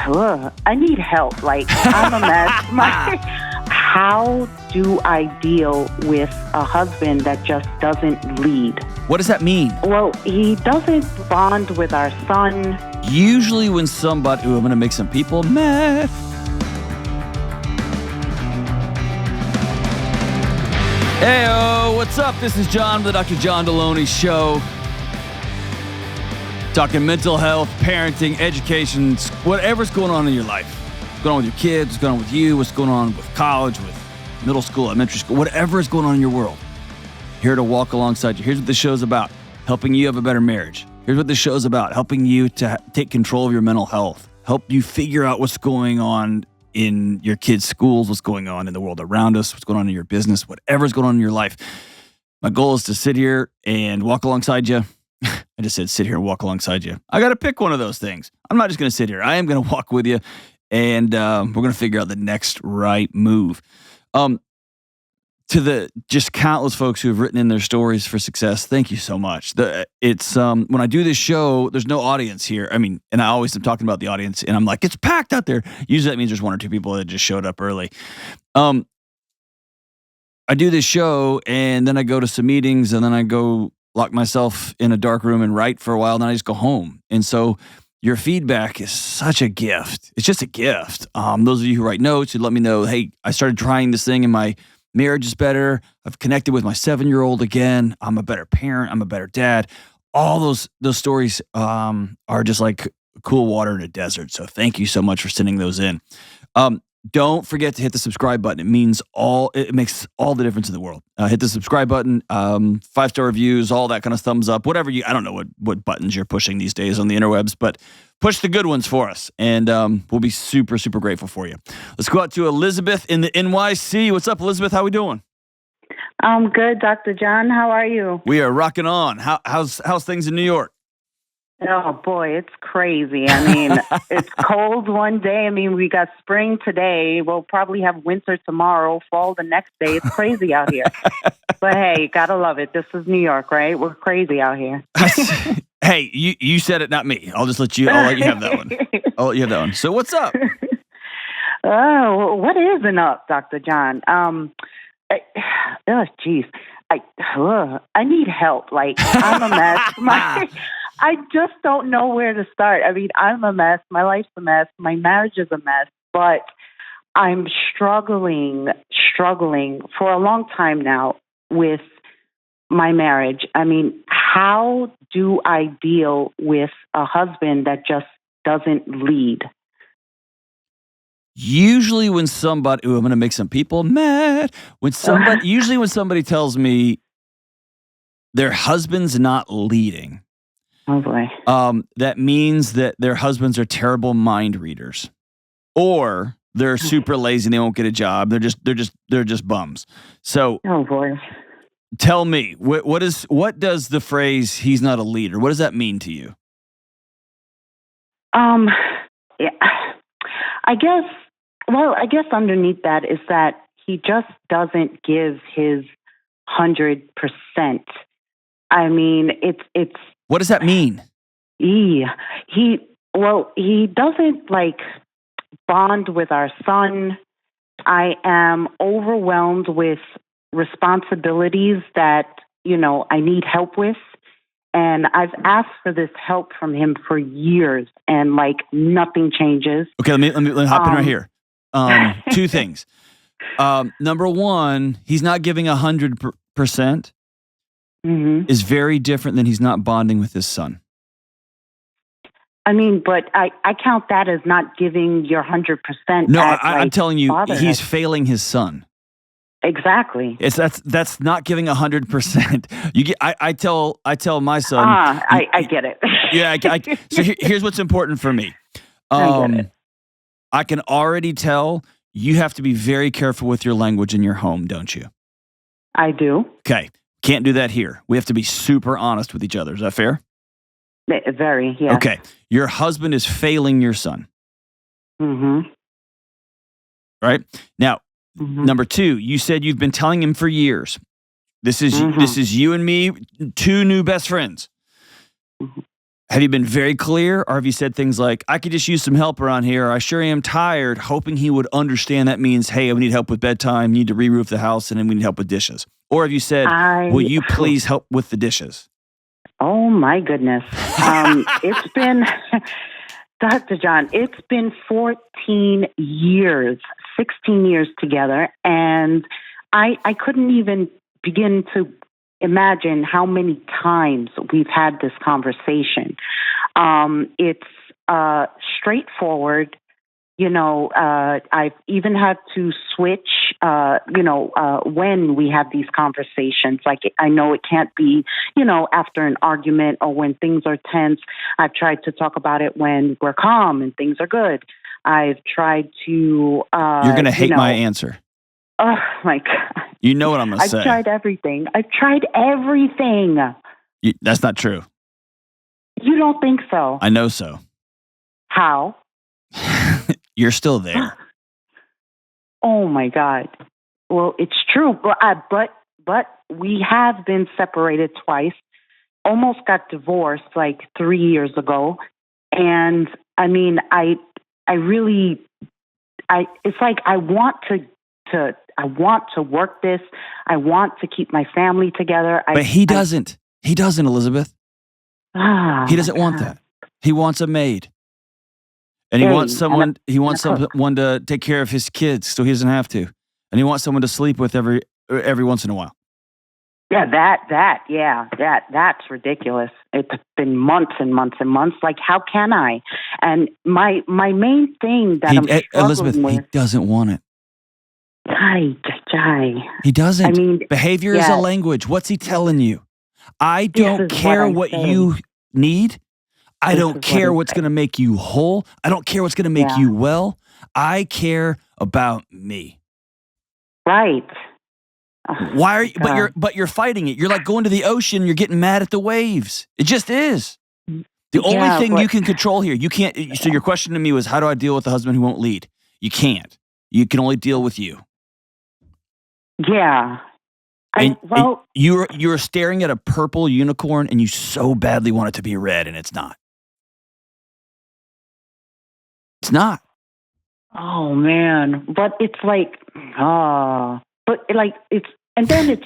I need help. Like, I'm a mess. How do I deal with a husband that just doesn't lead? What does that mean? Well, he doesn't bond with our son. Usually when somebody... Ooh, I'm going to make some people mad. Heyo, what's up? This is John, the Dr. John Delony Show. Talking mental health, parenting, education, whatever's going on in your life. What's going on with your kids, what's going on with you, what's going on with college, with middle school, elementary school, whatever is going on in your world. Here to walk alongside you. Here's what this show's about. Helping you have a better marriage. Here's what this show's about. Helping you to take control of your mental health. Help you figure out what's going on in your kids' schools, what's going on in the world around us, what's going on in your business, whatever's going on in your life. My goal is to sit here and walk alongside you. I just said sit here and walk alongside you. I got to pick one of those things. I'm not just going to sit here. I am going to walk with you, and we're going to figure out the next right move. To the just countless folks who have written in their stories for success, thank you so much. It's when I do this show, there's no audience here. I mean, and I always am talking about the audience, and I'm like, it's packed out there. Usually that means there's one or two people that just showed up early. I do this show, and then I go to some meetings, and then I go lock myself in a dark room and write for a while, and then I just go home. And so your feedback is such a gift. It's just a gift. Those of you who write notes, who let me know, hey, I started trying this thing, and my marriage is better. I've connected with my 7-year-old again. I'm a better parent. I'm a better dad. All those stories are just like cool water in a desert. So thank you so much for sending those in. Don't forget to hit the subscribe button. It makes all the difference in the world. Hit the subscribe button, 5-star reviews, all that kind of thumbs up, whatever I don't know what buttons you're pushing these days on the interwebs, but push the good ones for us. And we'll be super, super grateful for you. Let's go out to Elizabeth in the NYC. What's up, Elizabeth? How we doing? I'm good, Dr. John. How are you? We are rocking on. How's things in New York? Oh, boy, it's crazy. I mean, it's cold one day. I mean, we got spring today. We'll probably have winter tomorrow, fall the next day. It's crazy out here. But, hey, gotta love it. This is New York, right? We're crazy out here. Hey, you said it, not me. I'll let you have that one. I'll let you have that one. So what's up? Oh, what isn't up, Dr. John? Geez. I need help. Like, I'm a mess. I just don't know where to start. I mean, I'm a mess. My life's a mess. My marriage is a mess. But I'm struggling for a long time now with my marriage. I mean, how do I deal with a husband that just doesn't lead? Usually when somebody... I'm going to make some people mad. Usually when somebody tells me their husband's not leading... Oh boy. That means that their husbands are terrible mind readers, or they're super lazy and they won't get a job. They're just bums. So, oh boy. Tell me, what does the phrase "he's not a leader"? What does that mean to you? Yeah, I guess underneath that is that he just doesn't give his 100%. I mean, it's. What does that mean? He doesn't like bond with our son. I am overwhelmed with responsibilities that, I need help with. And I've asked for this help from him for years, and like nothing changes. Okay, let me hop in right here. Two things. Number one, he's not giving 100%. Mm-hmm. Is very different than he's not bonding with his son. I mean, but I count that as not giving your 100%. No, I'm telling you, he's failing his son. Exactly. That's not giving 100%. I tell my son. I get it. Yeah. So here's what's important for me. I get it. I can already tell you have to be very careful with your language in your home, don't you? I do. Okay. Can't do that here. We have to be super honest with each other. Is that fair? Very, yeah. Okay. Your husband is failing your son. Mm-hmm. Right? Now, number two, you said you've been telling him for years. This is you and me, two new best friends. Have you been very clear, or have you said things like, I could just use some help around here, or I sure am tired, hoping he would understand that means, hey, we need help with bedtime, need to re-roof the house, and then we need help with dishes? Or have you said, will you please help with the dishes? Oh, my goodness. It's been, Dr. John, it's been 14 years, 16 years together, and I couldn't even begin to imagine how many times we've had this conversation. It's straightforward. I've even had to switch, when we have these conversations. Like, I know it can't be, after an argument or when things are tense. I've tried to talk about it when we're calm and things are good. I've tried to... You're going to hate my answer. Oh, my God. You know what I'm going to say. I've tried everything. That's not true. You don't think so? I know so. How? You're still there. Oh, my God. Well, it's true. But we have been separated twice. Almost got divorced like 3 years ago. And I mean, it's like I want to work this. I want to keep my family together. But he doesn't. He doesn't, Elizabeth. He doesn't want that. He wants a maid. And he wants someone to take care of his kids so he doesn't have to. And he wants someone to sleep with every once in a while. Yeah, that's ridiculous. It's been months and months and months. Like, how can I? And my main thing that I'm struggling Elizabeth, with... he doesn't want it. He doesn't. I mean, behavior is a language. What's he telling you? I don't care what you need. I don't care what's going to make you whole. I don't care what's going to make you well. I care about me. Right. Why are you, but you're fighting it. You're like going to the ocean, you're getting mad at the waves. It just is. The only thing you can control here, you can't. So your question to me was, how do I deal with a husband who won't lead? You can't. You can only deal with you. Yeah. You're staring at a purple unicorn and you so badly want it to be red, and it's not. It's not. Oh, man. But it's like, and then it's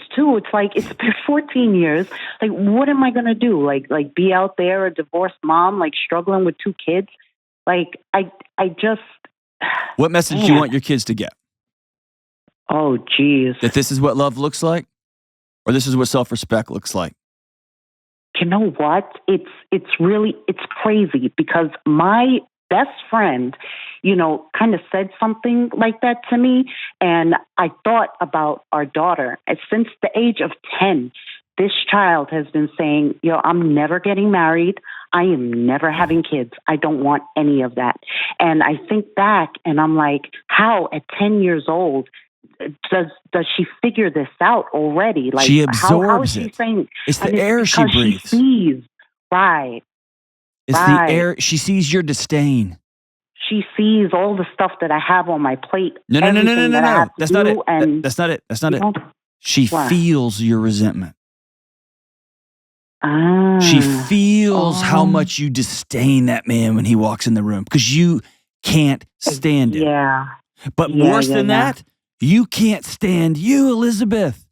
like, it's been 14 years. Like, what am I going to do? Like be out there, a divorced mom, like struggling with 2 kids? Like, I just... What message do you want your kids to get? Oh, geez. That this is what love looks like? Or this is what self-respect looks like? You know what? It's crazy because my best friend, kind of said something like that to me. And I thought about our daughter. Since the age of 10, this child has been saying, I'm never getting married. I am never having kids. I don't want any of that. And I think back and I'm like, how at 10 years old does she figure this out already? Like, she absorbs how is she saying? It's the air she breathes. She sees, right. It's the air. She sees your disdain. She sees all the stuff that I have on my plate. No. That's not it. That's not it. That's not it. She feels your resentment. She feels how much you disdain that man when he walks in the room because you can't stand it. Yeah. But worse than that, you can't stand you, Elizabeth.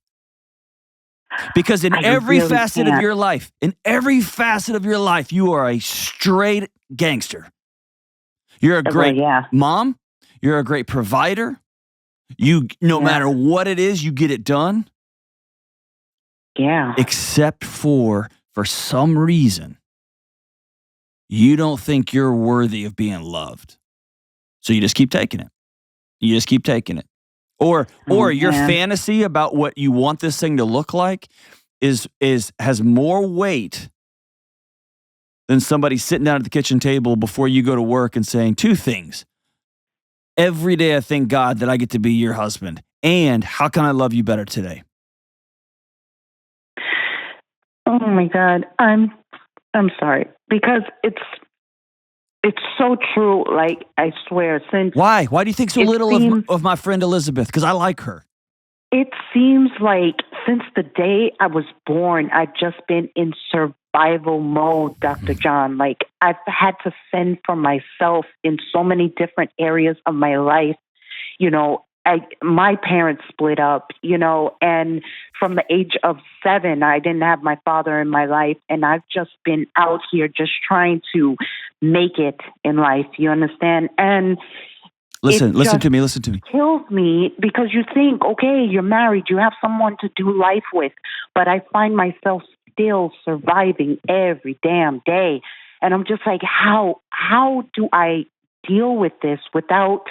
Because in every facet of your life, you are a straight gangster. You're a great mom. You're a great provider. No matter what it is, you get it done. Yeah. Except for some reason, you don't think you're worthy of being loved. So you just keep taking it. Or your fantasy about what you want this thing to look like has more weight than somebody sitting down at the kitchen table before you go to work and saying 2 things. Every day I thank God that I get to be your husband. And how can I love you better today? Oh my God. I'm sorry. Because it's so true. Like, I swear, since... Why? Why do you think so little of my friend Elizabeth? Because I like her. It seems like since the day I was born, I've just been in survival survival mode, Dr. John. Like, I've had to fend for myself in so many different areas of my life. You know, my parents split up, you know, and from the age of 7, I didn't have my father in my life. And I've just been out here just trying to make it in life. You understand? And listen to me. Kills me because you think, okay, you're married, you have someone to do life with, but I find myself still surviving every damn day, and I'm just like, how do I deal with this without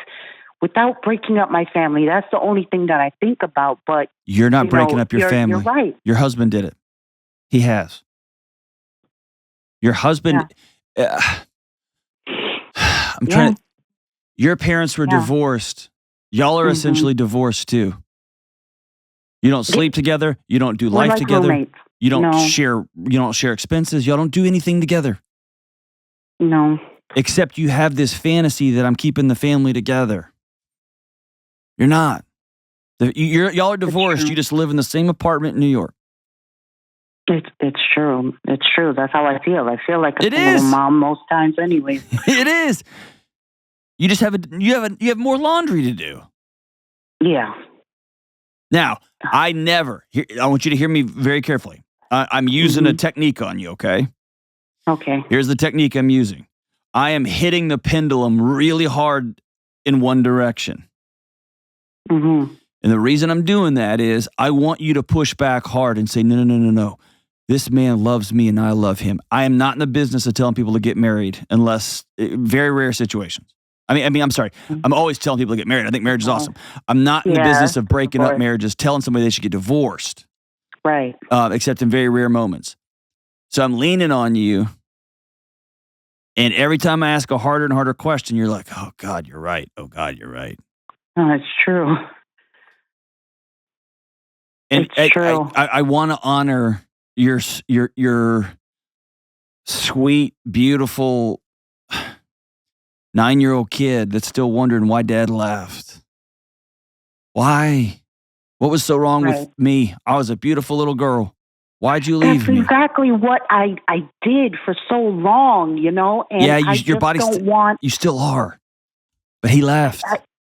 breaking up my family? That's the only thing that I think about. But you're not breaking up your family. You're right. Your husband did it. He has. Your husband. Yeah. I'm trying to. Your parents were divorced. Y'all are essentially divorced too. You don't sleep together. You don't do life together. Roommates. You don't share. You don't share expenses. Y'all don't do anything together. No. Except you have this fantasy that I'm keeping the family together. You're not. Y'all are divorced. You just live in the same apartment in New York. It's true. It's true. That's how I feel. I feel like a single mom most times, anyway. It is. You just have you have more laundry to do. Yeah. Now, I want you to hear me very carefully. I'm using a technique on you, okay? Okay. Here's the technique I'm using. I am hitting the pendulum really hard in one direction. And the reason I'm doing that is I want you to push back hard and say, no. This man loves me and I love him. I am not in the business of telling people to get married unless very rare situations. I mean, I'm sorry. I'm always telling people to get married. I think marriage is awesome. I'm not in the business of breaking up marriages, telling somebody they should get divorced. Right. Except in very rare moments. So I'm leaning on you. And every time I ask a harder and harder question, you're like, oh, God, you're right. Oh, God, you're right. Oh, it's true. And it's true. I want to honor your sweet, beautiful 9-year-old kid that's still wondering why Dad left. Why? What was so wrong with me? I was a beautiful little girl. Why'd you leave me? That's exactly what I did for so long, you know? And your body you still are. But he left.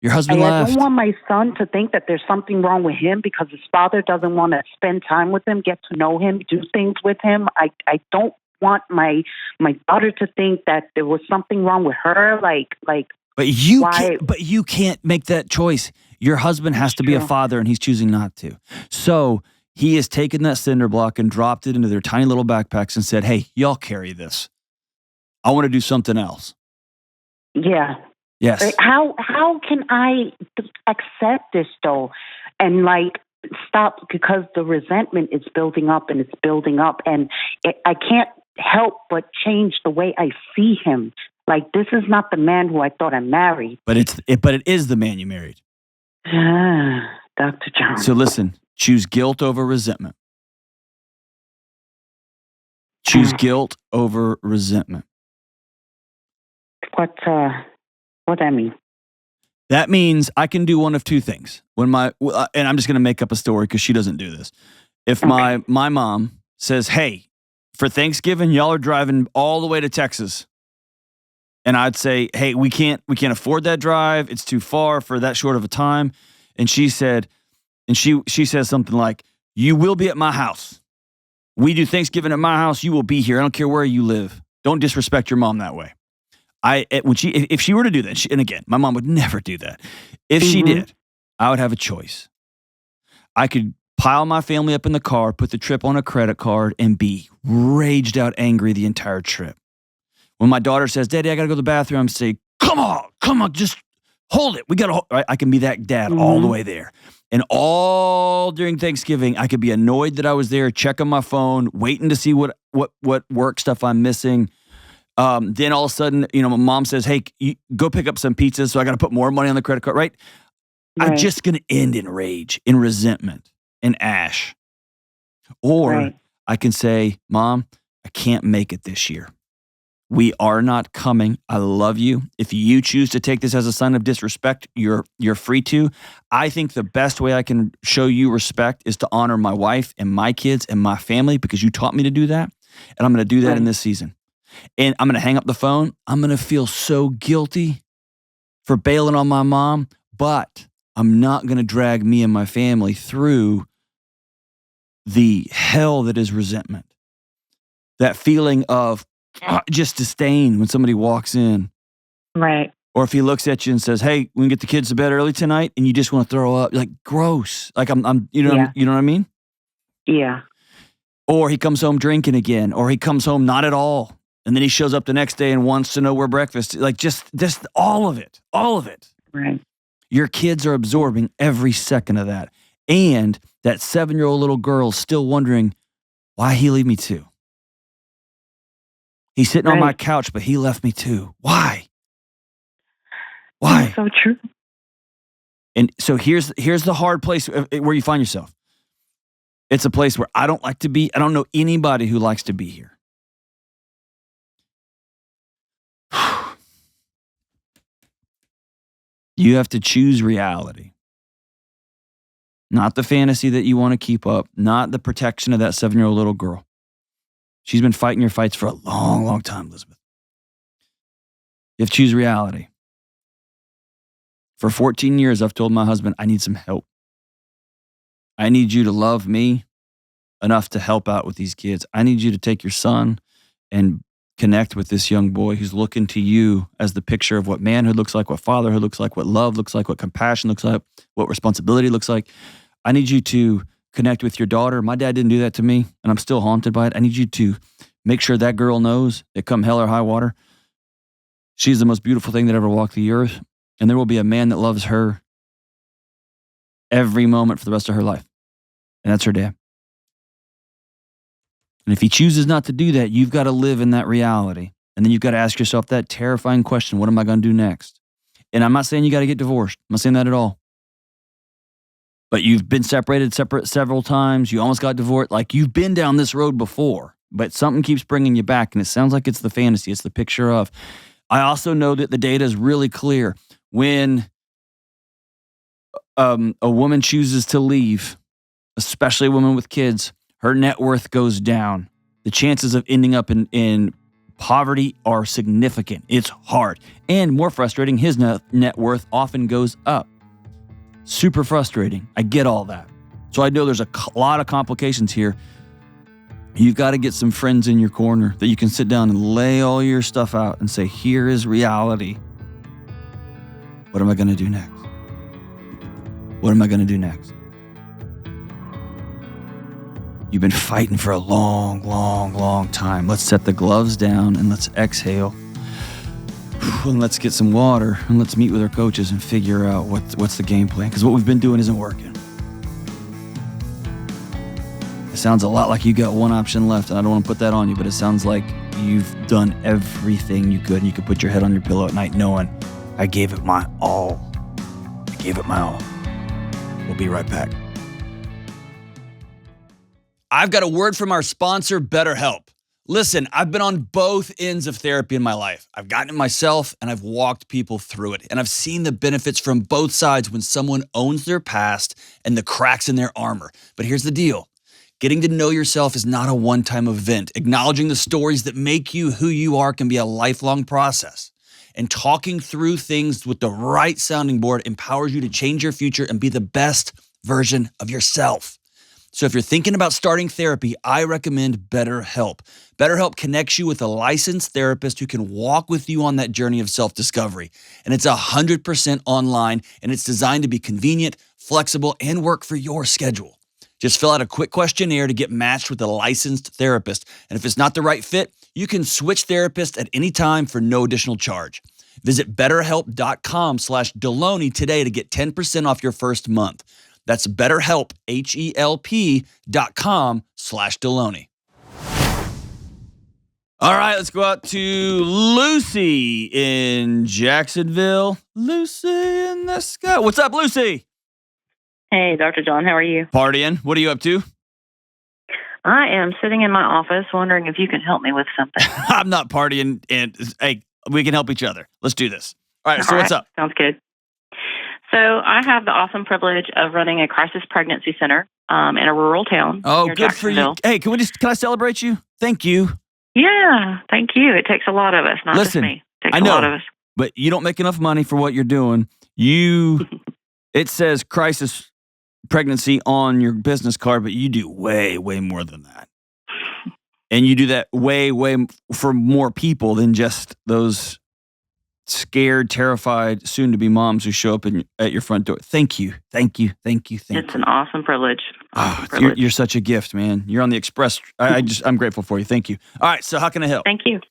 Your husband left. I don't want my son to think that there's something wrong with him because his father doesn't want to spend time with him, get to know him, do things with him. I don't want my daughter to think that there was something wrong with her. But you can't make that choice. Your husband has to be a father, and he's choosing not to. So he has taken that cinder block and dropped it into their tiny little backpacks and said, "Hey, y'all carry this. I want to do something else." Yeah. Yes. How can I accept this though, and stop, because the resentment is building up and it's building up, and I can't help but change the way I see him. Like, this is not the man who I thought I married. But it is the man you married. Dr. John. So listen, choose guilt over resentment. Choose guilt over resentment. What that mean? That means I can do one of two things. And I'm just going to make up a story because she doesn't do this. If my mom says, "Hey, for Thanksgiving, y'all are driving all the way to Texas," and I'd say, "Hey, we can't afford that drive. It's too far for that short of a time." And she said, she says something like, "You will be at my house. We do Thanksgiving at my house. You will be here. I don't care where you live. Don't disrespect your mom that way." If she were to do that, and again, my mom would never do that. If she did, I would have a choice. I could pile my family up in the car, put the trip on a credit card, and be raged out angry the entire trip. When my daughter says, "Daddy, I got to go to the bathroom," I'm saying, come on, just hold it. We got to hold. Right? I can be that dad all the way there. And all during Thanksgiving, I could be annoyed that I was there, checking my phone, waiting to see what work stuff I'm missing. Then all of a sudden, my mom says, "Hey, go pick up some pizzas." So I got to put more money on the credit card, right? I'm just going to end in rage, in resentment, in ash. Or I can say, "Mom, I can't make it this year. We are not coming. I love you. If you choose to take this as a sign of disrespect, you're free to. I think the best way I can show you respect is to honor my wife and my kids and my family because you taught me to do that. And I'm going to do that in Right. this season. And I'm going to hang up the phone. I'm going to feel so guilty for bailing on my mom, but I'm not going to drag me and my family through the hell that is resentment. That feeling of just disdain when somebody walks in. Right. Or if he looks at you and says, "Hey, we can get the kids to bed early tonight," and you just want to throw up, like gross. Like you know Yeah. you know what I mean? Yeah. Or he comes home drinking again, or he comes home not at all. And then he shows up the next day and wants to know where breakfast is. Like just all of it. All of it. Right. Your kids are absorbing every second of that. And that 7-year-old little girl is still wondering, why he leave me too? He's sitting on my couch, but he left me too. Why? Why? That's so true. And so here's the hard place where you find yourself. It's a place where I don't like to be. I don't know anybody who likes to be here. You have to choose reality. Not the fantasy that you want to keep up, not the protection of that 7-year-old little girl. She's been fighting your fights for a long, long time, Elizabeth. You have to choose reality. For 14 years, I've told my husband, I need some help. I need you to love me enough to help out with these kids. I need you to take your son and connect with this young boy who's looking to you as the picture of what manhood looks like, what fatherhood looks like, what love looks like, what compassion looks like, what responsibility looks like. I need you to connect with your daughter. My dad didn't do that to me, and I'm still haunted by it. I need you to make sure that girl knows that come hell or high water, she's the most beautiful thing that ever walked the earth, and there will be a man that loves her every moment for the rest of her life, and that's her dad. And if he chooses not to do that, you've got to live in that reality. And then you've got to ask yourself that terrifying question, what am I going to do next? And I'm not saying you got to get divorced. I'm not saying that at all. But you've been separate several times. You almost got divorced. Like you've been down this road before, but something keeps bringing you back. And it sounds like it's the fantasy. It's the picture of. I also know that the data is really clear. When a woman chooses to leave, especially a woman with kids, her net worth goes down. The chances of ending up in poverty are significant. It's hard. And more frustrating, his net worth often goes up. Super frustrating. I get all that. So I know there's a lot of complications here. You've got to get some friends in your corner that you can sit down and lay all your stuff out and say, here is reality. What am I going to do next? What am I going to do next? You've been fighting for a long, long, long time. Let's set the gloves down and let's exhale. And let's get some water and let's meet with our coaches and figure out what's the game plan. Because what we've been doing isn't working. It sounds a lot like you got one option left, and I don't want to put that on you, but it sounds like you've done everything you could, and you could put your head on your pillow at night knowing, I gave it my all. I gave it my all. We'll be right back. I've got a word from our sponsor, BetterHelp. Listen, I've been on both ends of therapy in my life. I've gotten it myself, and I've walked people through it. And I've seen the benefits from both sides when someone owns their past and the cracks in their armor. But here's the deal. Getting to know yourself is not a one-time event. Acknowledging the stories that make you who you are can be a lifelong process. And talking through things with the right sounding board empowers you to change your future and be the best version of yourself. So if you're thinking about starting therapy, I recommend BetterHelp. BetterHelp connects you with a licensed therapist who can walk with you on that journey of self-discovery. And it's 100% online, and it's designed to be convenient, flexible, and work for your schedule. Just fill out a quick questionnaire to get matched with a licensed therapist. And if it's not the right fit, you can switch therapists at any time for no additional charge. Visit betterhelp.com/Delony today to get 10% off your first month. That's BetterHelp, HELP.com/Delony. All right, let's go out to Lucy in Jacksonville. Lucy in the sky. What's up, Lucy? Hey, Dr. John, how are you? Partying. What are you up to? I am sitting in my office wondering if you can help me with something. I'm not partying, and hey, we can help each other. Let's do this. All right, so what's up? Sounds good. So I have the awesome privilege of running a crisis pregnancy center in a rural town near good for you. Hey, can I celebrate you? Thank you. Yeah, thank you. It takes a lot of us, not just me. It takes a lot of us. But you don't make enough money for what you're doing. It says crisis pregnancy on your business card, but you do way, way more than that. And you do that way, way for more people than just those scared, terrified, soon-to-be moms who show up at your front door. Thank you. It's an awesome privilege. You're such a gift, man. You're on the express. I'm grateful for you. Thank you. All right, so how can I help? Thank you.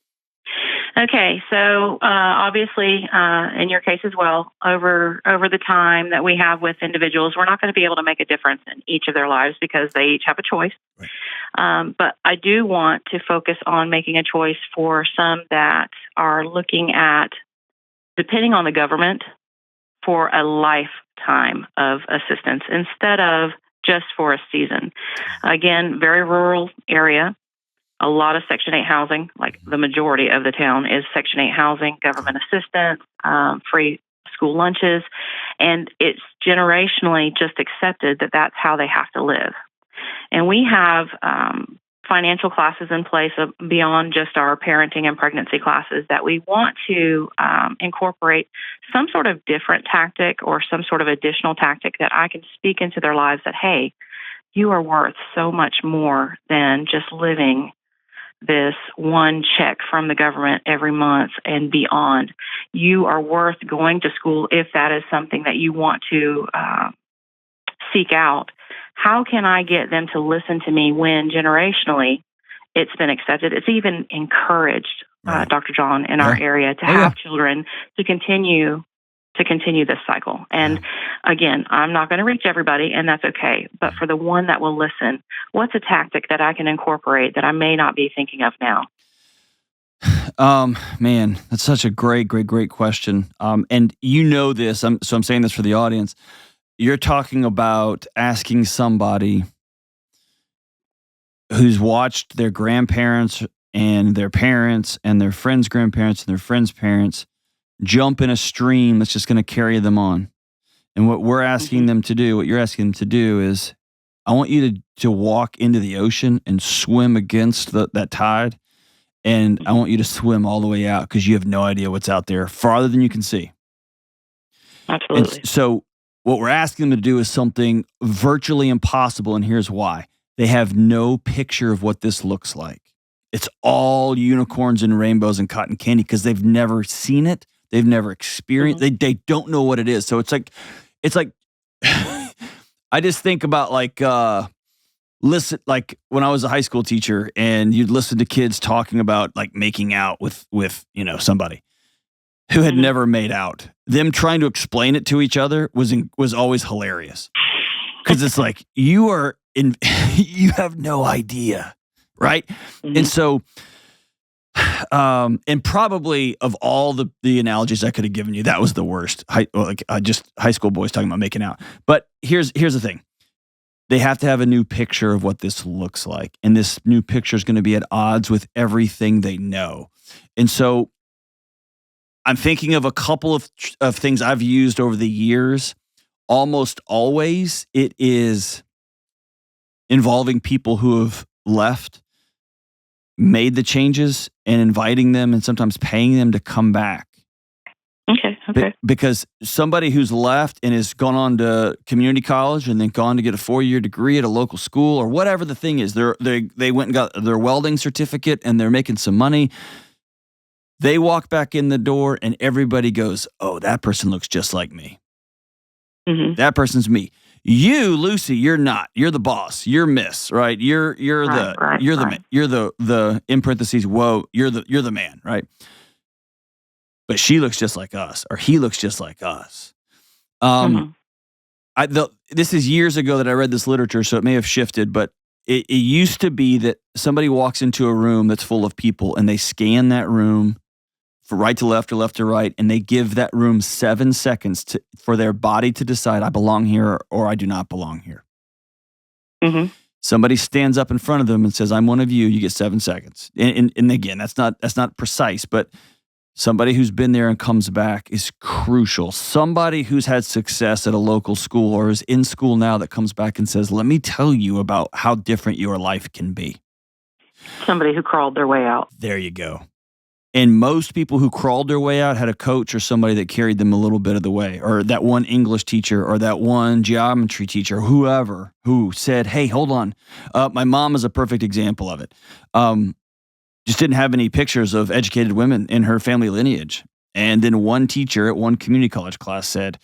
Okay, so obviously, in your case as well, over the time that we have with individuals, we're not going to be able to make a difference in each of their lives because they each have a choice. Right. But I do want to focus on making a choice for some that are looking at depending on the government for a lifetime of assistance instead of just for a season. Again, very rural area. A lot of Section 8 housing, like the majority of the town is Section 8 housing, government assistance, free school lunches, and it's generationally just accepted that that's how they have to live. And we have financial classes in place beyond just our parenting and pregnancy classes that we want to incorporate some sort of different tactic or some sort of additional tactic that I can speak into their lives that, hey, you are worth so much more than just living this one check from the government every month and beyond. You are worth going to school if that is something that you want to seek out. How can I get them to listen to me when generationally it's been accepted? It's even encouraged, Dr. John, in our area to have children to continue this cycle. And again, I'm not going to reach everybody, and that's okay. But for the one that will listen, what's a tactic that I can incorporate that I may not be thinking of now? Man, that's such a great question. And you know this, so I'm saying this for the audience. You're talking about asking somebody who's watched their grandparents and their parents and their friends' grandparents and their friends' parents jump in a stream that's just going to carry them on. And what we're asking them to do, what you're asking them to do is, I want you to walk into the ocean and swim against that tide. And I want you to swim all the way out because you have no idea what's out there farther than you can see. Absolutely. And so what we're asking them to do is something virtually impossible, and here's why. They have no picture of what this looks like. It's all unicorns and rainbows and cotton candy because they've never seen it. They've never experienced. They don't know what it is. So it's like I just think about listen, like when I was a high school teacher and you'd listen to kids talking about like making out with somebody who had never made out. Them trying to explain it to each other was always hilarious. Cause it's like, you have no idea. Right. And so, and probably of all the analogies I could have given you, that was the worst. Just high school boys talking about making out. But here's the thing. They have to have a new picture of what this looks like. And this new picture is going to be at odds with everything they know. And so I'm thinking of a couple of things I've used over the years. Almost always it is involving people who have left, made the changes, and inviting them and sometimes paying them to come back. Okay. Because somebody who's left and has gone on to community college and then gone to get a 4-year degree at a local school or whatever the thing is, they went and got their welding certificate and they're making some money. They walk back in the door and everybody goes, "Oh, that person looks just like me. That person's me. You, Lucy, you're not. You're the boss. You're Miss, right? You're the in parentheses. Whoa, you're the man, right? But she looks just like us, or he looks just like us." This is years ago that I read this literature, so it may have shifted, but it used to be that somebody walks into a room that's full of people and they scan that room from right to left or left to right, and they give that room 7 seconds for their body to decide, I belong here or I do not belong here. Somebody stands up in front of them and says, I'm one of you, you get 7 seconds. And again, that's not precise, but Somebody who's been there and comes back is crucial. Somebody who's had success at a local school or is in school now that comes back and says, let me tell you about how different your life can be. Somebody who crawled their way out. There you go. And most people who crawled their way out had a coach or somebody that carried them a little bit of the way, or that one English teacher or that one geometry teacher, whoever, who said, hey, hold on. My mom is a perfect example of it. Just didn't have any pictures of educated women in her family lineage. And then one teacher at one community college class said,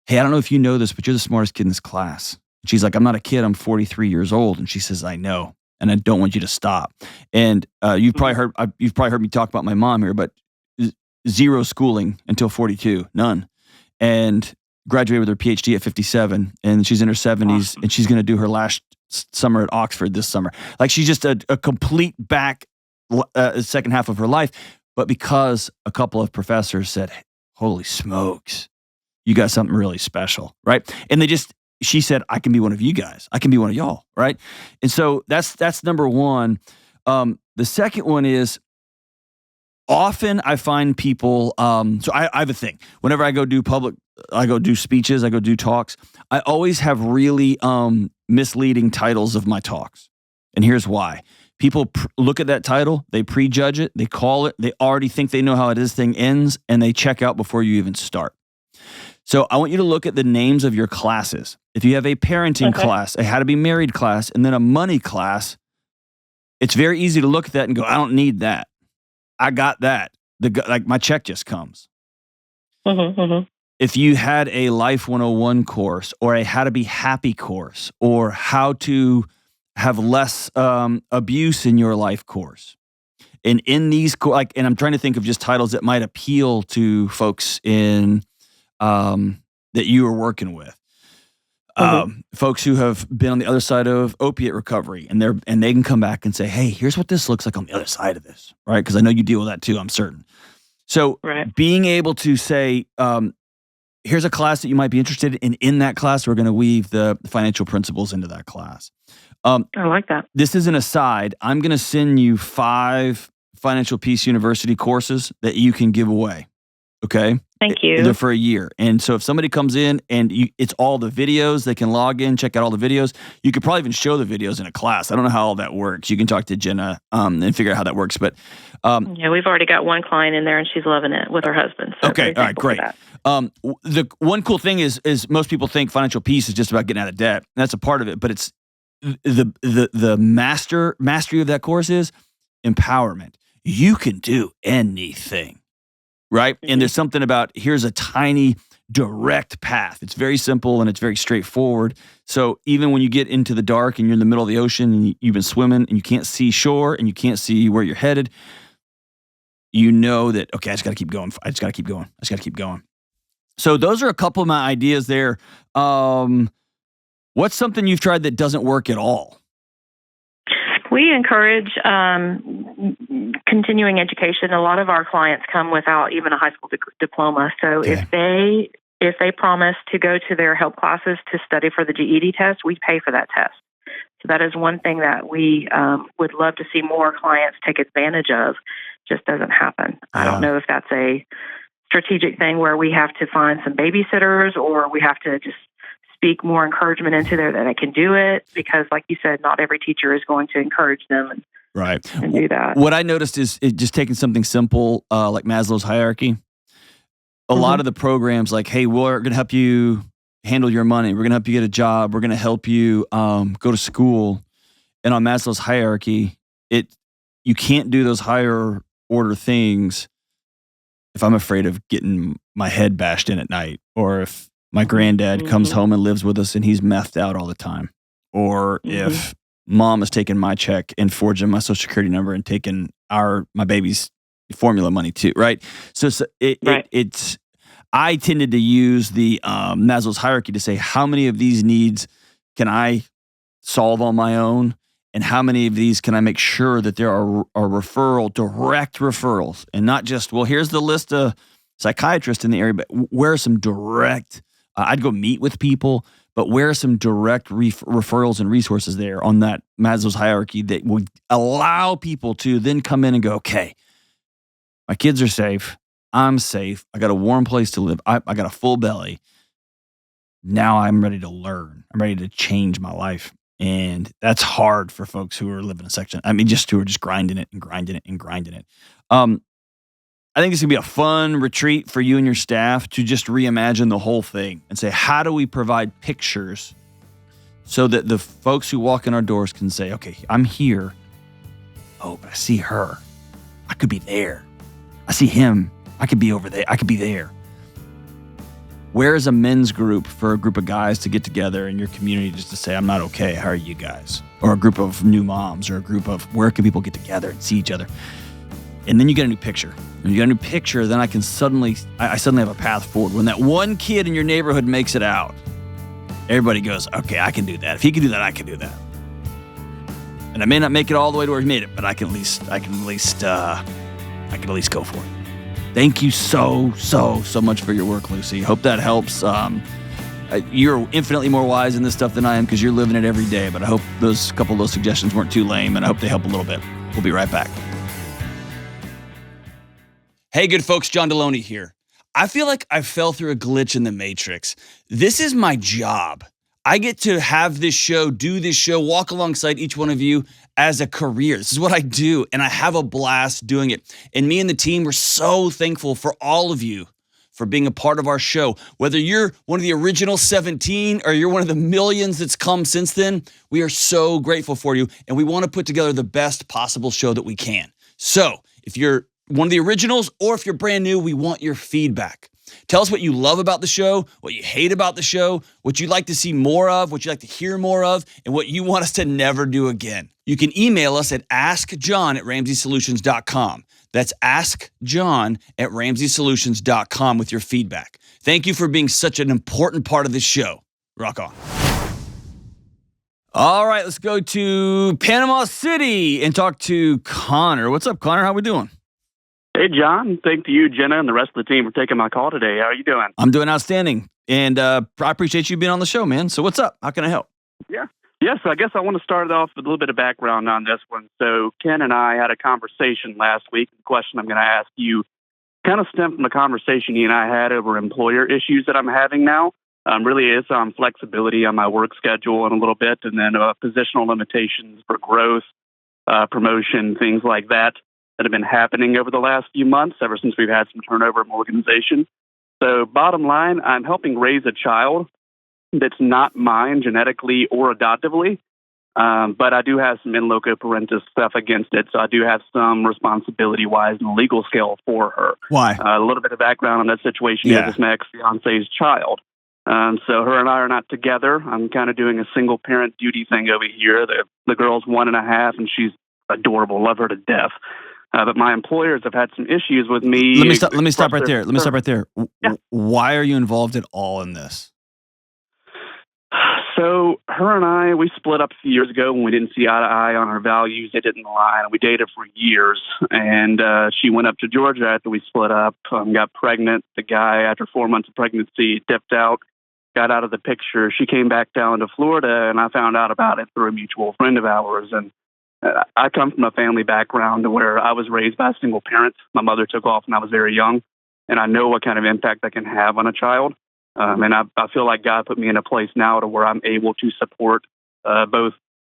hey, I don't know if you know this, but you're the smartest kid in this class. And she's like, I'm not a kid. I'm 43 years old. And she says, I know. And I don't want you to stop. And you've probably heard me talk about my mom here, but zero schooling until 42, none. And graduated with her PhD at 57. And she's in her 70s. Awesome. And she's going to do her last summer at Oxford this summer. Like, she's just a complete back second half of her life, but because a couple of professors said, holy smokes, you got something really special, right? And she said, I can be one of you guys. I can be one of y'all, right? And so that's number one. The second one is, often I find people, so I have a thing. Whenever I go do speeches, I go do talks, I always have really misleading titles of my talks. And here's why. People look at that title, they prejudge it, they call it, they already think they know how this thing ends, and they check out before you even start. So I want you to look at the names of your classes. If you have a parenting class, a how to be married class, and then a money class, it's very easy to look at that and go, I don't need that. I got that. Like, my check just comes. If you had a Life 101 course, or a how to be happy course, or how to have less abuse in your life course. And in these, and I'm trying to think of just titles that might appeal to folks in that you are working with. Folks who have been on the other side of opiate recovery, and they can come back and say, hey, here's what this looks like on the other side of this, right? Because I know you deal with that too, I'm certain. So being able to say, here's a class that you might be interested in. In that class, we're going to weave the financial principles into that class. I like that. This is an aside. I'm going to send you 5 Financial Peace University courses that you can give away. Okay? Thank you. They're for a year. And so if somebody comes in and it's all the videos, they can log in, check out all the videos. You could probably even show the videos in a class. I don't know how all that works. You can talk to Jenna and figure out how that works. But yeah, we've already got one client in there and she's loving it with her husband. So okay. All right, great. The one cool thing is most people think financial peace is just about getting out of debt. That's a part of it, but it's the mastery of that course is empowerment. You can do anything, right? And there's something about, here's a tiny direct path. It's very simple and it's very straightforward. So even when you get into the dark and you're in the middle of the ocean and you've been swimming and you can't see shore and you can't see where you're headed, you know that, okay, I just got to keep going. I just got to keep going. I just got to keep going. So those are a couple of my ideas there. What's something you've tried that doesn't work at all? We encourage continuing education. A lot of our clients come without even a high school diploma. So if they promise to go to their help classes to study for the GED test, we pay for that test. So that is one thing that we would love to see more clients take advantage of. Just doesn't happen. I don't know if that's a strategic thing where we have to find some babysitters, or we have to just speak more encouragement into there that they can do it, because like you said, not every teacher is going to encourage them and do that. What I noticed is just taking something simple like Maslow's hierarchy. A lot of the programs, like, hey, we're going to help you handle your money. We're going to help you get a job. We're going to help you go to school. And on Maslow's hierarchy, you can't do those higher order things if I'm afraid of getting my head bashed in at night, or if my granddad comes home and lives with us and he's methed out all the time. Or if mom is taking my check and forging my social security number and taking my baby's formula money too, right? So it's I tended to use the Maslow's hierarchy to say, how many of these needs can I solve on my own? And how many of these can I make sure that there are direct referrals, and not just, well, here's the list of psychiatrists in the area, but where are some direct, I'd go meet with people, but where are some direct referrals and resources there on that Maslow's hierarchy that would allow people to then come in and go, okay, my kids are safe. I'm safe. I got a warm place to live. I got a full belly. Now I'm ready to learn. I'm ready to change my life. And that's hard for folks who are living in section. I mean, who are just grinding it and grinding it and grinding it. I think this is going to be a fun retreat for you and your staff to just reimagine the whole thing and say, how do we provide pictures so that the folks who walk in our doors can say, okay, I'm here. Oh, but I see her. I could be there. I see him. I could be over there. I could be there. Where is a men's group for a group of guys to get together in your community just to say, I'm not okay. How are you guys? Or a group of new moms, or a group of where can people get together and see each other? And then you get a new picture. When you get a new picture, then I suddenly have a path forward. When that one kid in your neighborhood makes it out, everybody goes, okay, I can do that. If he can do that, I can do that. And I may not make it all the way to where he made it, but I can at least go for it. Thank you so much for your work, Lucy. Hope that helps. You're infinitely more wise in this stuff than I am because you're living it every day. But I hope a couple of those suggestions weren't too lame, and I hope they help a little bit. We'll be right back. Hey, good folks, John Delony here. I feel like I fell through a glitch in the Matrix. This is my job. I get to have this show, do this show, walk alongside each one of you as a career. This is what I do, and I have a blast doing it. And me and the team, we're so thankful for all of you for being a part of our show. Whether you're one of the original 17 or you're one of the millions that's come since then, we are so grateful for you, and we want to put together the best possible show that we can. So if you're one of the originals, or if you're brand new, we want your feedback. Tell us what you love about the show, what you hate about the show, what you'd like to see more of, what you'd like to hear more of, and what you want us to never do again. You can email us at askjohn@ramseysolutions.com. That's askjohn@ramseysolutions.com with your feedback. Thank you for being such an important part of this show. Rock on. All right, let's go to Panama City and talk to Connor. What's up, Connor? How we doing? Hey, John. Thank you, Jenna, and the rest of the team for taking my call today. How are you doing? I'm doing outstanding, and I appreciate you being on the show, man. So what's up? How can I help? Yeah. Yes, I guess I want to start off with a little bit of background on this one. So Ken and I had a conversation last week. The question I'm going to ask you kind of stemmed from the conversation he and I had over employer issues that I'm having now. Really is flexibility on my work schedule and a little bit, and then positional limitations for growth, promotion, things like that have been happening over the last few months, ever since we've had some turnover in the organization. So bottom line, I'm helping raise a child that's not mine genetically or adoptively, but I do have some in loco parentis stuff against it, so I do have some responsibility-wise in the legal scale for her. Why? A little bit of background on that situation. Yeah. This my ex-fiance's child. So her and I are not together. I'm kind of doing a single-parent duty thing over here. The girl's 1.5, and she's adorable. Love her to death. But my employers have had some issues with me. Let me stop right there. Yeah. Why are you involved at all in this? So her and I, we split up a few years ago when we didn't see eye to eye on our values. They didn't align. We dated for years. And she went up to Georgia after we split up, got pregnant. The guy, after 4 months of pregnancy, dipped out, got out of the picture. She came back down to Florida, and I found out about it through a mutual friend of ours. And I come from a family background where I was raised by a single parent. My mother took off when I was very young, and I know what kind of impact that can have on a child. And I feel like God put me in a place now to where I'm able to support both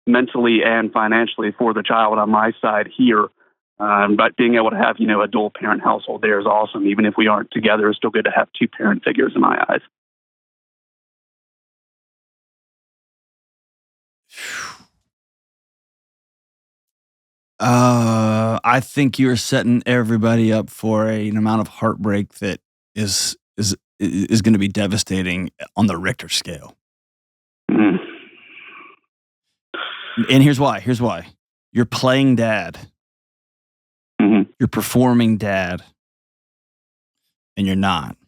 mentally and financially for the child on my side here. But being able to have, a dual parent household there is awesome. Even if we aren't together, it's still good to have two parent figures in my eyes. I think you're setting everybody up for an amount of heartbreak that is going to be devastating on the Richter scale. Mm. And here's why. You're playing dad. Mm-hmm. You're performing dad. And you're not.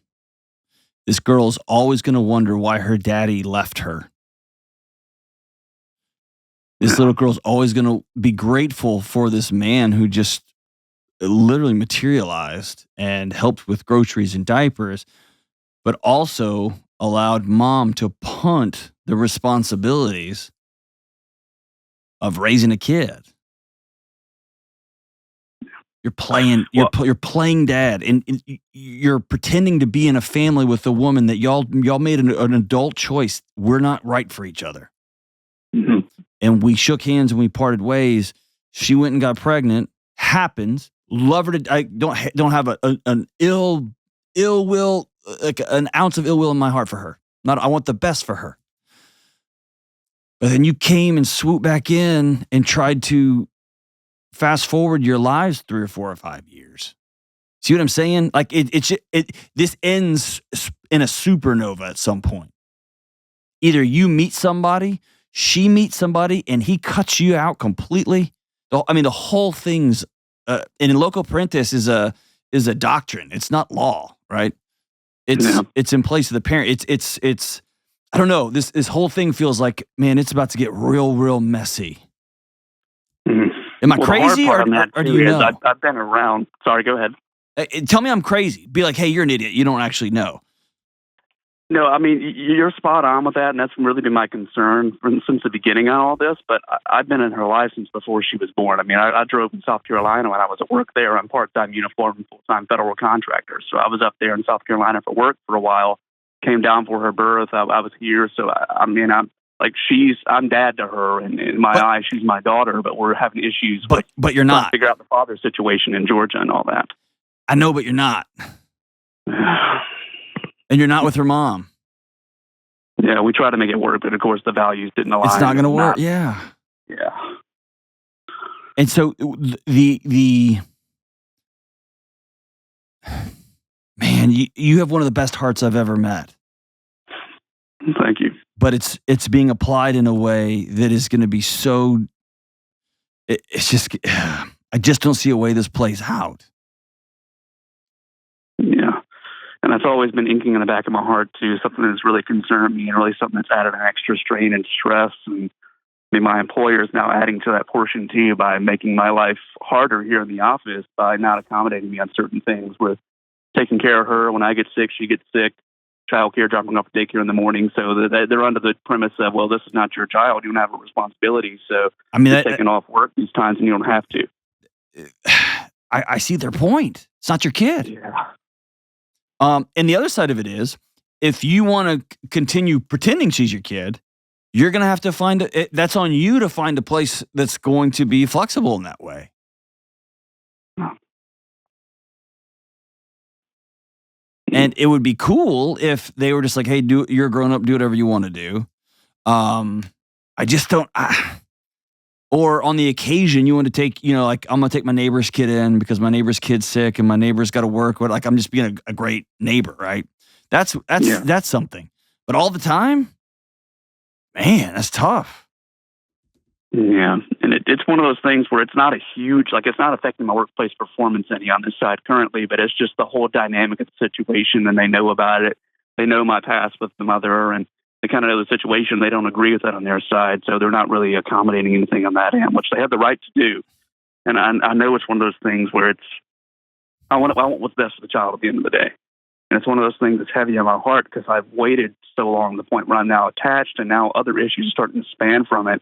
This girl's always going to wonder why her daddy left her. This little girl's always going to be grateful for this man who just literally materialized and helped with groceries and diapers, but also allowed mom to punt the responsibilities of raising a kid. You're playing. You're playing dad, and you're pretending to be in a family with a woman that y'all made an adult choice. We're not right for each other, and we shook hands and we parted ways. She went and got pregnant. Happens. Love her. I don't have an ill will, like an ounce of ill will in my heart for her. I want the best for her. But then you came and swooped back in and tried to fast forward your lives 3 or 4 or 5 years. See what I'm saying? Like this ends in a supernova at some point. Either you meet somebody, she meets somebody, and he cuts you out completely. The whole thing's in loco parentis is a doctrine. It's not law, right? It's in place of the parent. It's I don't know. This whole thing feels like, man, it's about to get real messy. Am I crazy, or do you know? I've been around. Sorry, go ahead. Tell me I'm crazy. Be like, hey, you're an idiot. You don't actually know. No, I mean, you're spot on with that, and that's really been my concern since the beginning on all this. But I've been in her life since before she was born. I mean, I drove in South Carolina when I was at work there. I'm part-time uniform, full-time federal contractor. So I was up there in South Carolina for work for a while. Came down for her birth. I was here. So, I'm dad to her, and in my eyes, she's my daughter, but we're having issues but you're not. To figure out the father situation in Georgia and all that. I know, but you're not. And you're not with her mom. Yeah, we try to make it work, but of course the values didn't align. It's not going to work. Yeah. And so the man, you have one of the best hearts I've ever met. Thank you. But it's being applied in a way that is going to be so. It's just, I just don't see a way this plays out. Yeah, and that's always been inking in the back of my heart too. Something that's really concerned me, and really something that's added an extra strain and stress. And my employer is now adding to that portion too by making my life harder here in the office by not accommodating me on certain things. With taking care of her when I get sick, she gets sick. Childcare, dropping off at daycare in the morning, so they're under the premise of, well, this is not your child, you don't have a responsibility. So you're taking off work these times, and you don't have to. I see their point. It's not your kid. Yeah. And the other side of it is, if you want to continue pretending she's your kid, you're going to have to that's on you to find a place that's going to be flexible in that way. And it would be cool if they were just like, hey, you're a grown up, do whatever you want to do. I just don't, or on the occasion you want to take, like I'm going to take my neighbor's kid in because my neighbor's kid's sick and my neighbor's got to work. Like I'm just being a great neighbor, right? That's something. But all the time, man, that's tough. Yeah, and it's one of those things where it's not a huge, it's not affecting my workplace performance any on this side currently, but it's just the whole dynamic of the situation, and they know about it. They know my past with the mother, and they kind of know the situation. They don't agree with that on their side, so they're not really accommodating anything on that end, which they have the right to do. And I know it's one of those things where I want what's best for the child at the end of the day. And it's one of those things that's heavy on my heart because I've waited so long to the point where I'm now attached, and now other issues are starting to span from it.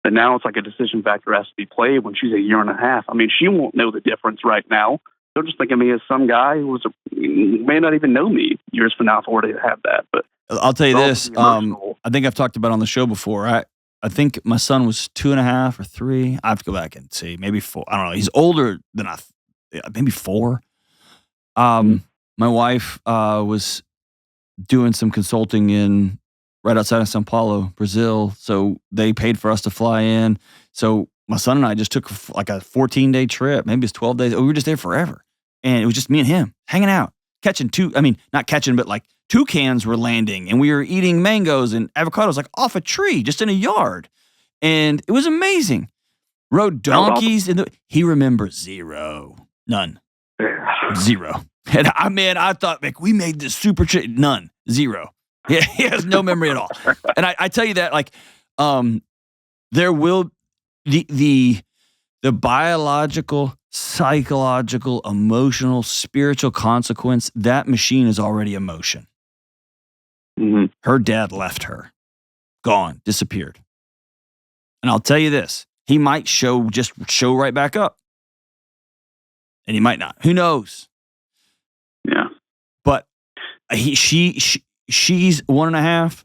And now it's like a decision factor has to be played when she's a year and a half. I mean, she won't know the difference right now. They'll just think of me as some guy who may not even know me years from now if I were to have that. But I'll tell you this. I think I've talked about it on the show before. I think my son was 2.5 or 3. I have to go back and see. Maybe 4. I don't know. He's older than maybe 4. My wife was doing some consulting right outside of Sao Paulo, Brazil. So they paid for us to fly in. So my son and I just took like a 14-day trip. Maybe it's 12 days. We were just there forever. And it was just me and him hanging out, not catching, but like toucans were landing. And we were eating mangoes and avocados like off a tree, just in a yard. And it was amazing. Rode donkeys. He remembers 0. None. 0. And I thought, like, we made this super trip. None. 0. Yeah, he has no memory at all. And I tell you that, like, there will the biological, psychological, emotional, spiritual consequence. That machine is already emotion. Mm-hmm. Her dad left her, gone, disappeared. And I'll tell you this: he might show right back up. and he might not. Who knows? Yeah. But she's 1.5.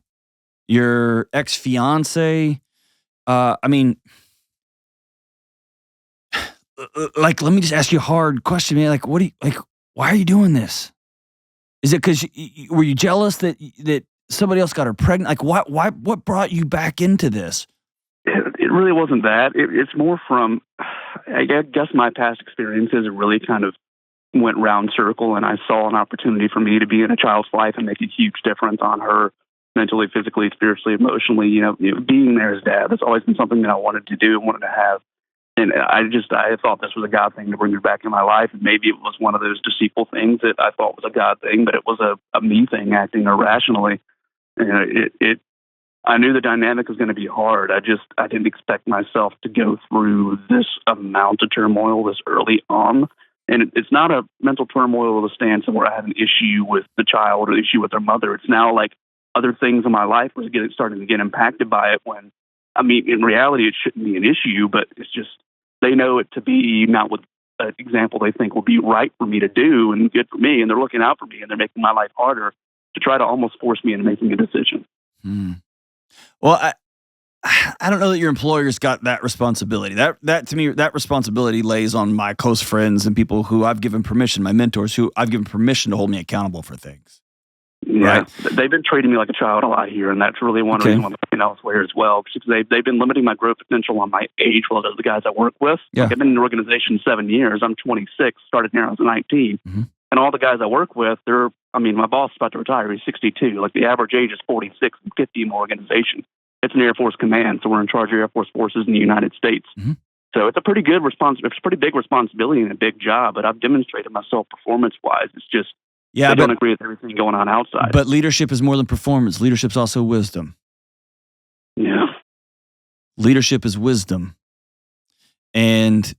Your ex-fiance, I mean, like, let me just ask you a hard question, man. Like, why are you doing this? Is it because were you jealous that somebody else got her pregnant? Like, what brought you back into this? It really wasn't that. It's more from, I guess my past experiences really kind of went round circle, and I saw an opportunity for me to be in a child's life and make a huge difference on her mentally, physically, spiritually, emotionally. Being there as dad, that's always been something that I wanted to do and wanted to have. And I thought this was a God thing to bring her back in my life. And maybe it was one of those deceitful things that I thought was a God thing, but it was a me thing acting irrationally. And I knew the dynamic was going to be hard. I didn't expect myself to go through this amount of turmoil this early on. And it's not a mental turmoil of the stance of where I had an issue with the child or an issue with their mother. It's now like other things in my life was starting to get impacted by it when, I mean, in reality, it shouldn't be an issue, but it's just, they know it to be not what an example they think will be right for me to do and good for me. And they're looking out for me, and they're making my life harder to try to almost force me into making a decision. Well, I don't know that your employer's got that responsibility. That to me, that responsibility lays on my close friends and people who I've given permission, my mentors who I've given permission to hold me accountable for things. Yeah, right? They've been treating me like a child a lot here, and that's really one reason why I'm looking elsewhere as well. Because they've been limiting my growth potential on my age relative to the guys I work with. Yeah. Like, I've been in the organization 7 years. I'm 26, started here when I was 19. Mm-hmm. And all the guys I work with, my boss is about to retire. He's 62. Like, the average age is 46 and 50 in my organization. It's an Air Force command, so we're in charge of Air Force forces in the United States. Mm-hmm. So it's a pretty good it's a pretty big responsibility and a big job, but I've demonstrated myself performance-wise. It's just, I don't agree with everything going on outside. But leadership is more than performance. Leadership's also wisdom. Yeah. Leadership is wisdom. And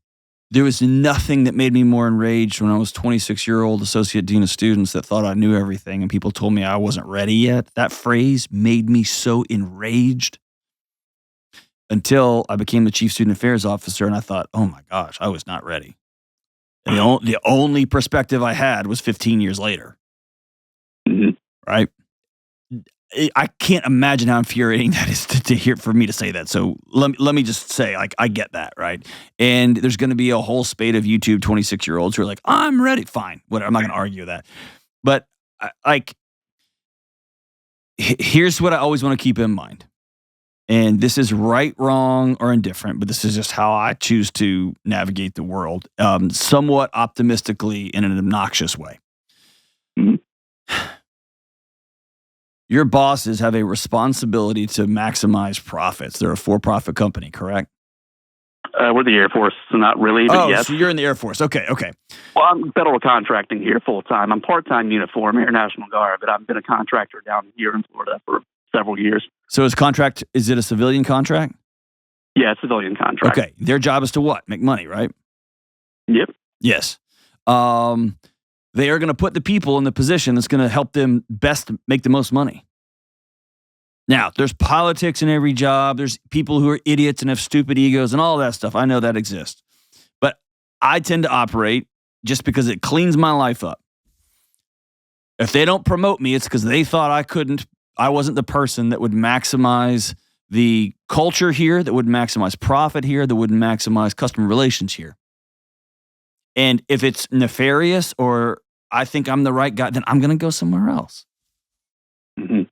there was nothing that made me more enraged when I was 26-year-old associate dean of students that thought I knew everything and people told me I wasn't ready yet. That phrase made me so enraged until I became the chief student affairs officer, and I thought, oh my gosh, I was not ready. And the only perspective I had was 15 years later. Mm-hmm. Right? I can't imagine how infuriating that is to hear for me to say that. So let me just say, like, I get that, right? And there's going to be a whole spate of YouTube 26-year-olds who are like, I'm ready. Fine. Whatever. I'm not going to argue that. But here's what I always want to keep in mind. And this is right, wrong, or indifferent, but this is just how I choose to navigate the world, somewhat optimistically in an obnoxious way. Mm-hmm. Your bosses have a responsibility to maximize profits. They're a for-profit company, correct? We're the Air Force, so not really, but yes. So you're in the Air Force. Okay. Well, I'm federal contracting here full-time. I'm part-time uniform, Air National Guard, but I've been a contractor down here in Florida for several years. So is it a civilian contract? Yeah, civilian contract. Okay. Their job is to what? Make money, right? Yep. Yes. They are going to put the people in the position that's going to help them best make the most money. Now, there's politics in every job. There's people who are idiots and have stupid egos and all that stuff. I know that exists. But I tend to operate just because it cleans my life up. If they don't promote me, it's because they thought I wasn't the person that would maximize the culture here, that would maximize profit here, that would maximize customer relations here. And if it's nefarious or I think I'm the right guy, then I'm going to go somewhere else. Mm-hmm.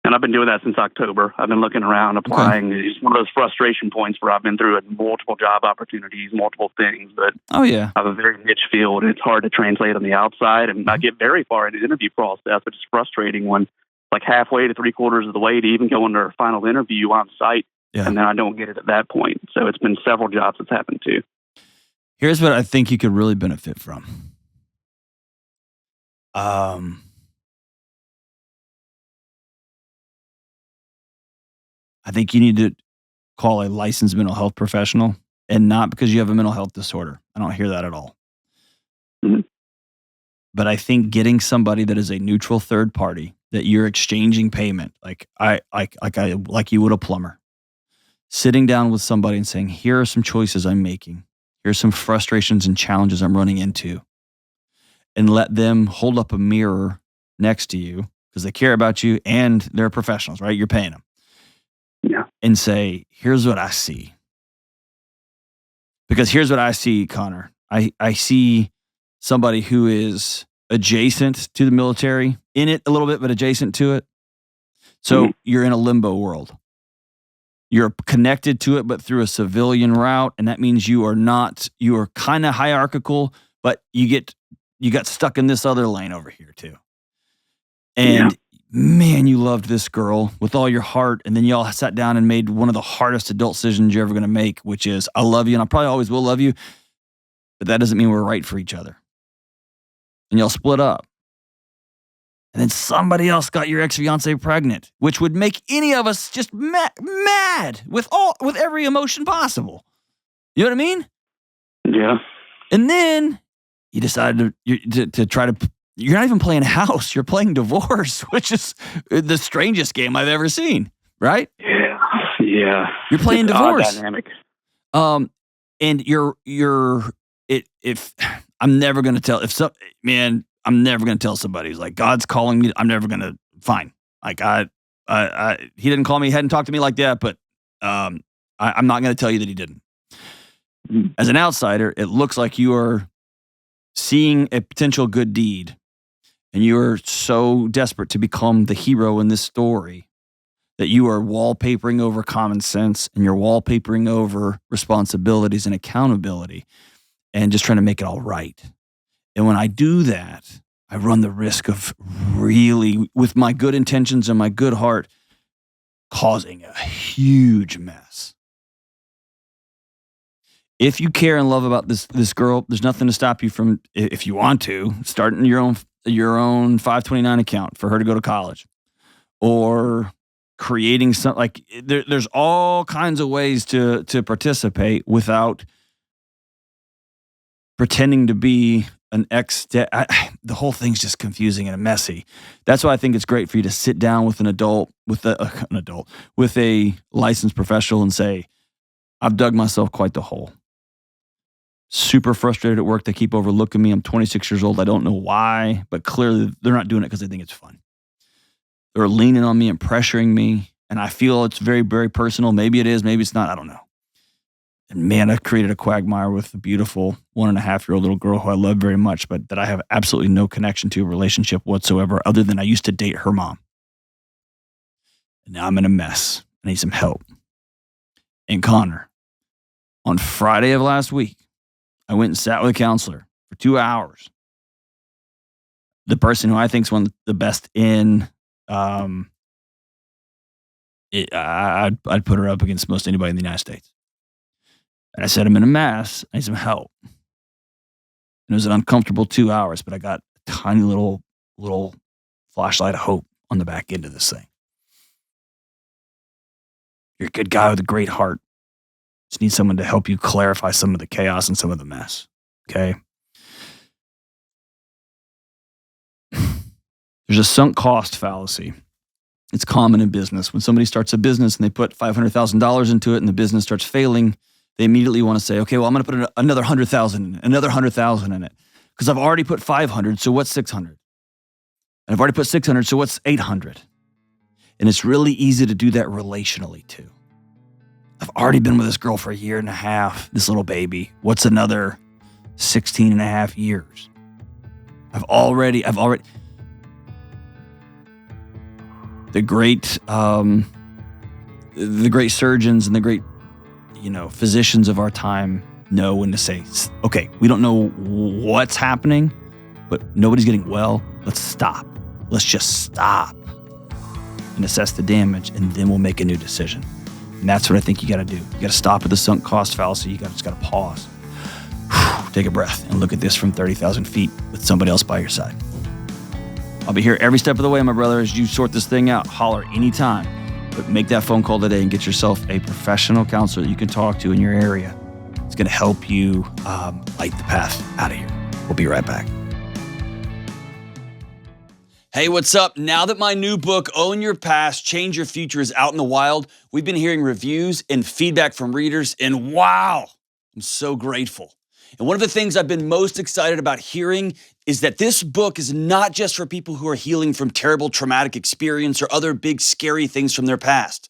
And I've been doing that since October. I've been looking around, applying. Okay. It's one of those frustration points where I've been through multiple job opportunities, multiple things, but I have a very niche field, and it's hard to translate on the outside. And I get very far into the interview process, but it's frustrating when like halfway to 3/4 of the way to even go into our final interview on site, and then I don't get it at that point. So it's been several jobs that's happened too. Here's what I think you could really benefit from. I think you need to call a licensed mental health professional, and not because you have a mental health disorder. I don't hear that at all. Mm-hmm. But I think getting somebody that is a neutral third party that you're exchanging payment, like you would a plumber, sitting down with somebody and saying, here are some choices I'm making. Here's some frustrations and challenges I'm running into. And let them hold up a mirror next to you because they care about you and they're professionals, right? You're paying them. Yeah. And say, here's what I see. Because here's what I see, Connor. I see somebody who is adjacent to the military, in it a little bit, but adjacent to it. So you're in a limbo world. You're connected to it, but through a civilian route. And that means you are kind of hierarchical, but you got stuck in this other lane over here too. And man, you loved this girl with all your heart. And then y'all sat down and made one of the hardest adult decisions you're ever going to make, which is, I love you and I probably always will love you, but that doesn't mean we're right for each other. And y'all split up. And then somebody else got your ex-fiance pregnant, which would make any of us just mad with every emotion possible. You know what I mean? Yeah. And then you decided to try to. You're not even playing house. You're playing divorce, which is the strangest game I've ever seen. Right? Yeah. Yeah. You're playing divorce. Odd dynamic. And if I'm never going to tell I'm never going to tell somebody who's like, God's calling me. I'm never going to, fine. Like he didn't call me, hadn't talked to me like that, but I'm not going to tell you that he didn't. As an outsider, it looks like you are seeing a potential good deed and you are so desperate to become the hero in this story that you are wallpapering over common sense and you're wallpapering over responsibilities and accountability and just trying to make it all right. And when I do that, I run the risk of really, with my good intentions and my good heart, causing a huge mess. If you care and love about this girl, there's nothing to stop you from, if you want to, starting your own 529 account for her to go to college, or creating something like there's all kinds of ways to participate without pretending to be an the whole thing's just confusing and messy. That's why I think it's great for you to sit down with with a licensed professional and say, I've dug myself quite the hole. Super frustrated at work. They keep overlooking me. I'm 26 years old. I don't know why, but clearly they're not doing it because they think it's fun. They're leaning on me and pressuring me. And I feel it's very, very personal. Maybe it is, maybe it's not. I don't know. And man, I created a quagmire with a beautiful 1.5-year-old little girl who I love very much, but that I have absolutely no connection to a relationship whatsoever, other than I used to date her mom. And now I'm in a mess. I need some help. And Connor, on Friday of last week, I went and sat with a counselor for 2 hours. The person who I think is one of the best in, I'd put her up against most anybody in the United States. And I said, I'm in a mess. I need some help. And it was an uncomfortable 2 hours, but I got a tiny little flashlight of hope on the back end of this thing. You're a good guy with a great heart. Just need someone to help you clarify some of the chaos and some of the mess. Okay? There's a sunk cost fallacy. It's common in business. When somebody starts a business and they put $500,000 into it and the business starts failing, they immediately want to say, okay, well, I'm going to put another 100,000, another 100,000 in it. Because I've already put 500, so what's 600? And I've already put 600, so what's 800? And it's really easy to do that relationally too. I've already been with this girl for 1.5 years, this little baby. What's another 16 and a half years? I've already, the great surgeons and the great, physicians of our time know when to say, okay, we don't know what's happening, but nobody's getting well. Let's stop. Let's just stop and assess the damage, and then we'll make a new decision. And that's what I think you got to do. You got to stop at the sunk cost fallacy. You just got to pause. Take a breath and look at this from 30,000 feet with somebody else by your side. I'll be here every step of the way, my brother, as you sort this thing out. Holler anytime. But make that phone call today and get yourself a professional counselor that you can talk to in your area. It's going to help you light the path out of here. We'll be right back. Hey, what's up? Now that my new book, Own Your Past, Change Your Future, is out in the wild, we've been hearing reviews and feedback from readers, and wow, I'm so grateful. And one of the things I've been most excited about hearing is that this book is not just for people who are healing from terrible traumatic experience or other big scary things from their past.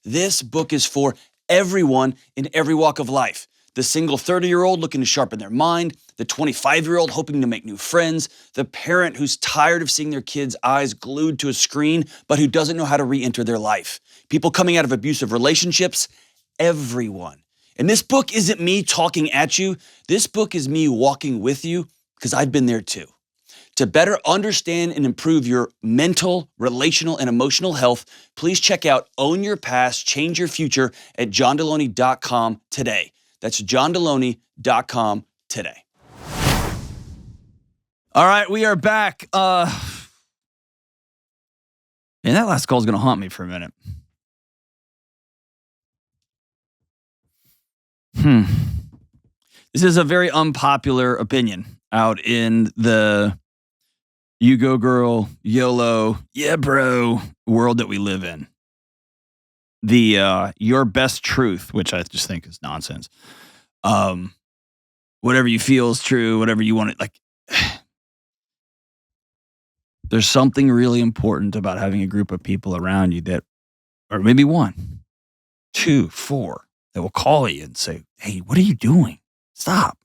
This book is for everyone in every walk of life. The single 30-year-old looking to sharpen their mind, the 25-year-old hoping to make new friends, the parent who's tired of seeing their kids' eyes glued to a screen, but who doesn't know how to re-enter their life. People coming out of abusive relationships, everyone. And this book isn't me talking at you. This book is me walking with you because I've been there too. To better understand and improve your mental, relational, and emotional health, please check out Own Your Past, Change Your Future at johndelony.com today. That's johndelony.com today. All right, we are back. And that last call is going to haunt me for a minute. This is a very unpopular opinion out in the you go girl, YOLO, yeah bro world that we live in. The your best truth, which I just think is nonsense. Whatever you feel is true, whatever you want it, there's something really important about having a group of people around you that, or maybe 1, 2, 4, that will call you and say, hey, what are you doing? Stop.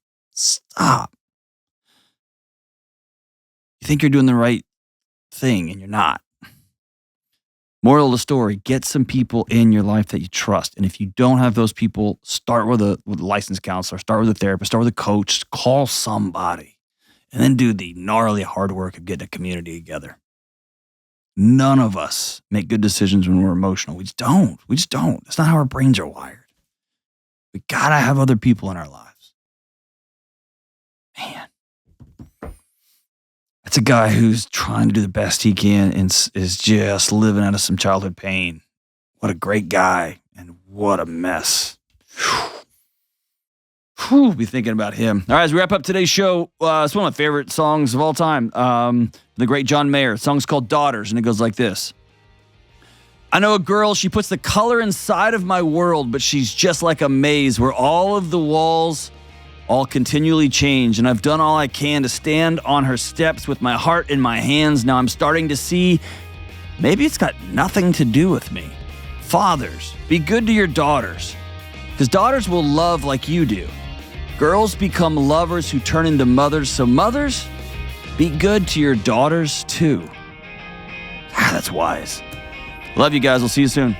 You think you're doing the right thing and you're not. Moral of the story, get some people in your life that you trust. And if you don't have those people, start with a licensed counselor, start with a therapist, start with a coach, call somebody, and then do the gnarly hard work of getting a community together. None of us make good decisions when we're emotional. We just don't. That's not how our brains are wired. We gotta have other people in our lives. Man. That's a guy who's trying to do the best he can and is just living out of some childhood pain. What a great guy and what a mess. Whew, be thinking about him. All right, as we wrap up today's show, it's one of my favorite songs of all time. The great John Mayer. The song's called Daughters, and it goes like this. I know a girl, she puts the color inside of my world, but she's just like a maze where all of the walls all continually change, and I've done all I can to stand on her steps with my heart in my hands. Now I'm starting to see maybe it's got nothing to do with me. Fathers, be good to your daughters, because daughters will love like you do. Girls become lovers who turn into mothers, so mothers, be good to your daughters too. That's wise. Love you guys. We'll see you soon.